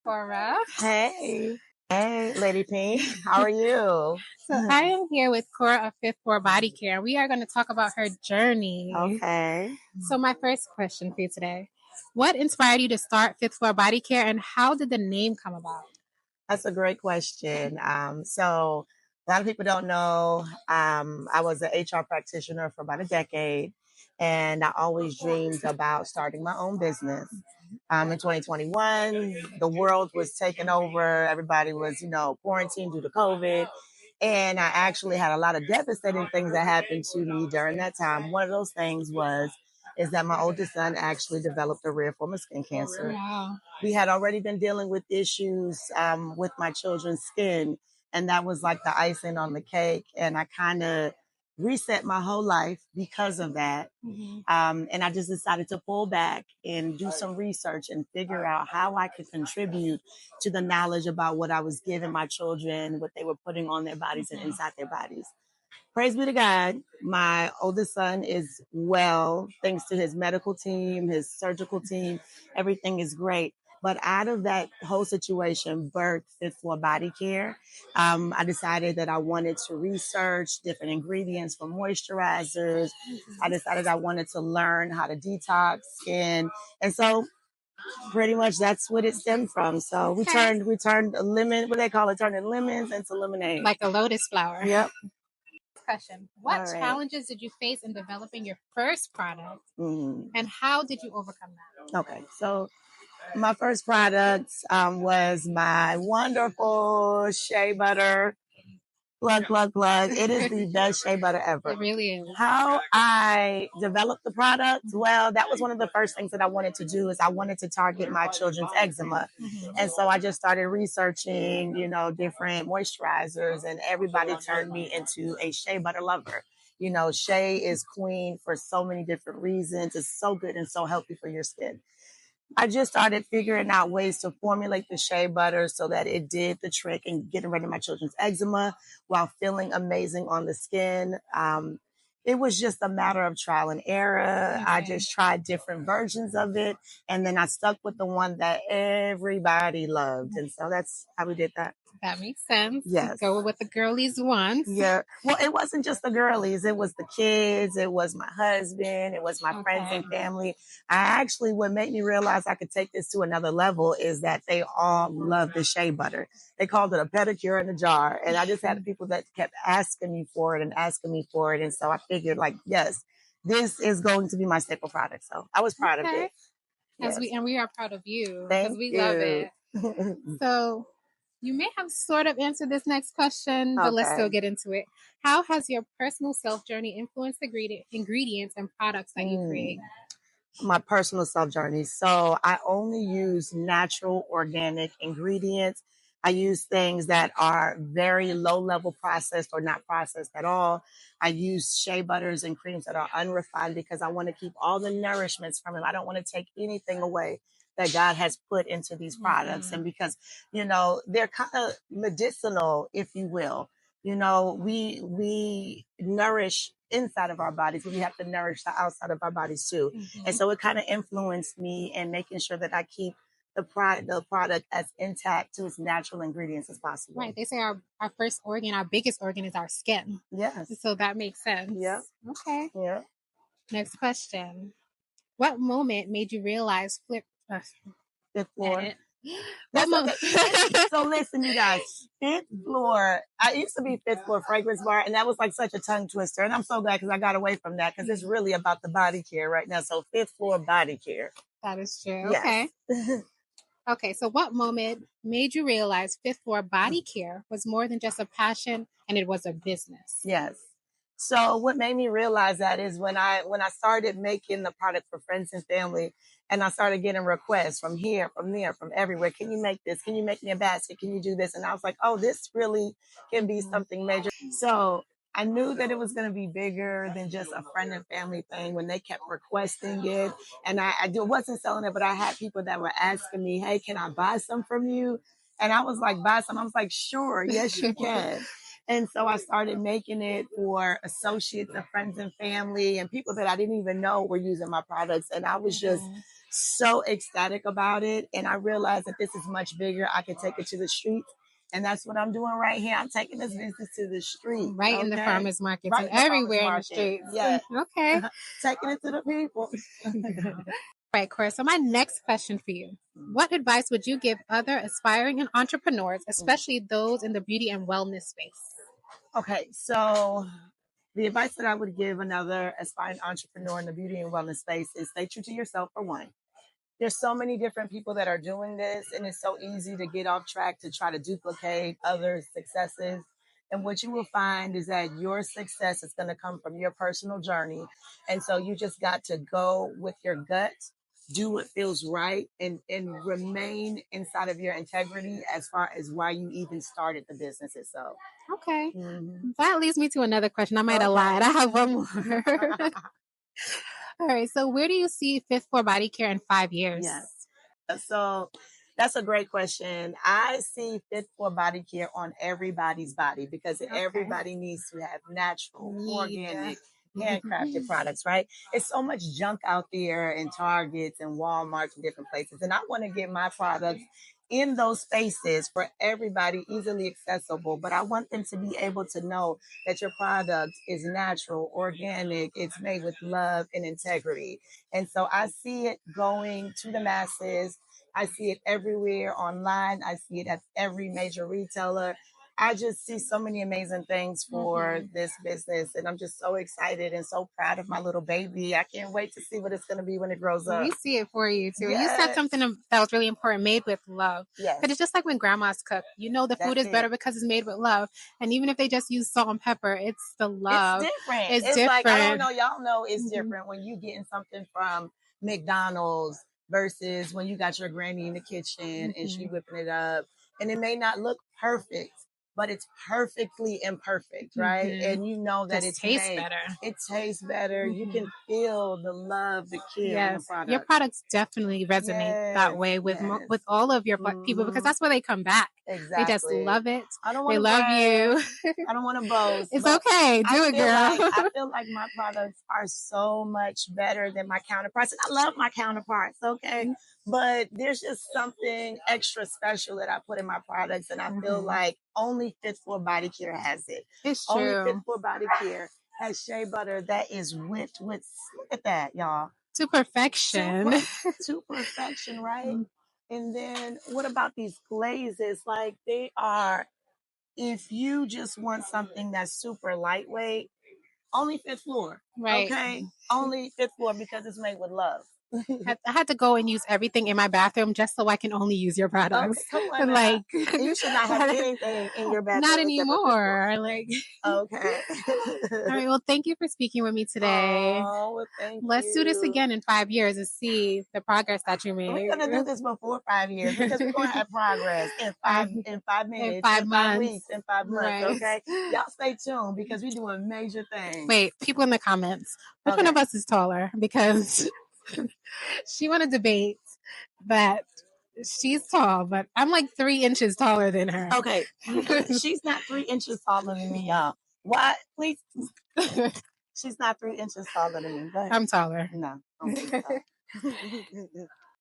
Kora. Hey. Hey, Lady Pink. How are you? So I am here with Kora of Fifth Floor Body Care. We are going to talk about her journey. Okay. So my first question for you today, what inspired you to start Fifth Floor Body Care and how did the name come about? That's a great question. So a lot of people don't know. I was an HR practitioner for about a decade, and I always dreamed about starting my own business. In 2021, the world was taken over. Everybody was, quarantined due to COVID. And I actually had a lot of devastating things that happened to me during that time. One of those things is that my oldest son actually developed a rare form of skin cancer. Wow. We had already been dealing with issues with my children's skin, and that was like the icing on the cake. And I kind of reset my whole life because of that. And I just decided to pull back and do some research and figure out how I could contribute to the knowledge about what I was giving my children, what they were putting on their bodies and inside their bodies. Praise be to God. My oldest son is well, thanks to his medical team, his surgical team. Everything is great. But out of that whole situation, birthed Fit for Body Care. I decided that I wanted to research different ingredients for moisturizers. I decided I wanted to learn how to detox skin. And so pretty much that's what it stemmed from. So we turned a lemon, what they call it, turning lemons into lemonade. Like a lotus flower. Yep. Question. What challenges did you face in developing your first product and how did you overcome that? Okay, so my first product was my wonderful shea butter. Plug, plug, plug. It is the best shea butter ever. It really is. How I developed the product? Well, that was one of the first things that I wanted to do is I wanted to target my children's eczema. And so I just started researching, different moisturizers and everybody turned me into a shea butter lover. Shea is queen for so many different reasons. It's so good and so healthy for your skin. I just started figuring out ways to formulate the shea butter so that it did the trick in getting rid of my children's eczema while feeling amazing on the skin. It was just a matter of trial and error. Okay. I just tried different versions of it. And then I stuck with the one that everybody loved. And so that's how we did that. That makes sense. Yes. Go with what the girlies want. Yeah. Well, it wasn't just the girlies. It was the kids. It was my husband. It was my friends and family. What made me realize I could take this to another level is that they all love the shea butter. They called it a pedicure in a jar. And I just had people that kept asking me for it. And so I figured yes, this is going to be my staple product. So I was proud of it. Yes. We are proud of you because we love it. So you may have sort of answered this next question, but let's still get into it. How has your personal self journey influenced the ingredients and products that you create? My personal self journey. So I only use natural organic ingredients. I use things that are very low level processed or not processed at all. I use shea butters and creams that are unrefined because I want to keep all the nourishments from them. I don't want to take anything away that God has put into these products. And because, they're kind of medicinal, if you will. We nourish inside of our bodies, but we have to nourish the outside of our bodies too. And so it kind of influenced me in making sure that I keep the product as intact to its natural ingredients as possible. Right. They say our first organ, our biggest organ is our skin. Yes. So that makes sense. Yeah. Okay. Yeah. Next question. What moment made you realize Fifth floor? So listen, you guys, Fifth Floor. I used to be Fifth Floor Fragrance Bar, and that was like such a tongue twister. And I'm so glad because I got away from that because it's really about the body care right now. So Fifth Floor Body Care. That is true. Yes. Okay. Okay. So what moment made you realize Fifth Floor Body Care was more than just a passion and it was a business? Yes. So what made me realize that is when I started making the product for friends and family, and I started getting requests from here, from there, from everywhere. Can you make this? Can you make me a basket? Can you do this? And I was like, oh, this really can be something major. So I knew that it was going to be bigger than just a friend and family thing when they kept requesting it. And I wasn't selling it, but I had people that were asking me, hey, can I buy some from you? And I was like, buy some. I was like, sure. Yes, you can. And so I started making it for associates and friends and family and people that I didn't even know were using my products. And I was just so ecstatic about it. And I realized that this is much bigger. I can take it to the streets. And that's what I'm doing right here. I'm taking this business to the street. Right in the farmers markets Right and everywhere in the streets. Yeah. Okay. Taking it to the people. Right, Cora. So my next question for you. What advice would you give other aspiring entrepreneurs, especially those in the beauty and wellness space? Okay, so the advice that I would give another aspiring entrepreneur in the beauty and wellness space is stay true to yourself for one. There's so many different people that are doing this, and it's so easy to get off track to try to duplicate others' successes. And what you will find is that your success is going to come from your personal journey. And so you just got to go with your gut, do what feels right, and remain inside of your integrity as far as why you even started the business itself. Okay. That leads me to another question. I might have lied. I have one more. All right. So where do you see Fifth Floor Body Care in 5 years? Yes. So that's a great question. I see Fifth Floor Body Care on everybody's body because everybody needs to have natural, organic, handcrafted products, right? It's so much junk out there in Targets and Walmarts and different places. And I want to get my products in those spaces for everybody, easily accessible. But I want them to be able to know that your product is natural, organic, it's made with love and integrity. And so I see it going to the masses. I see it everywhere online. I see it at every major retailer. I just see so many amazing things for this business. And I'm just so excited and so proud of my little baby. I can't wait to see what it's going to be when it grows up. We see it for you too. Yes. You said something that was really important, made with love. Yes. But it's just like when grandmas cook. You know the food is better because it's made with love. And even if they just use salt and pepper, it's the love. It's different. It's different. Like, I don't know. Y'all know it's different when you getting something from McDonald's versus when you got your granny in the kitchen and she whipping it up. And it may not look perfect, but it's perfectly imperfect, right? And you know that it tastes better. It tastes better. You can feel the love, the care in the product. Your products definitely resonate that way with all of your people because that's where they come back. Exactly. They just love it. I don't want to love you. I don't want to boast. It's okay. Do it, girl. I feel like my products are so much better than my counterparts. And I love my counterparts, okay? But there's just something extra special that I put in my products. And I feel like only Fifth Floor Body Care has it. It's true. Only Fifth Floor Body Care has shea butter that is whipped with, look at that, y'all. To perfection. To perfection, right? And then what about these glazes? Like they are, if you just want something that's super lightweight, only Fifth Floor. Right. Okay. Only Fifth Floor because it's made with love. I had to go and use everything in my bathroom just so I can only use your products. Okay, like you should not have anything in your bathroom. Not anymore. Like okay. All right. Well, thank you for speaking with me today. Oh, well, thank Let's you. do this again in 5 years and see the progress that you made. We're gonna do this before 5 years because we're gonna have progress in 5 minutes, in 5 months, 5 weeks, in 5 months. Right. Okay. Y'all stay tuned because we're doing major things. Wait, people in the comments, which one of us is taller? Because she want to debate that she's tall, but I'm like 3 inches taller than her. Okay. She's not 3 inches taller than me, y'all. What? Please. She's not 3 inches taller than me. I'm taller. No.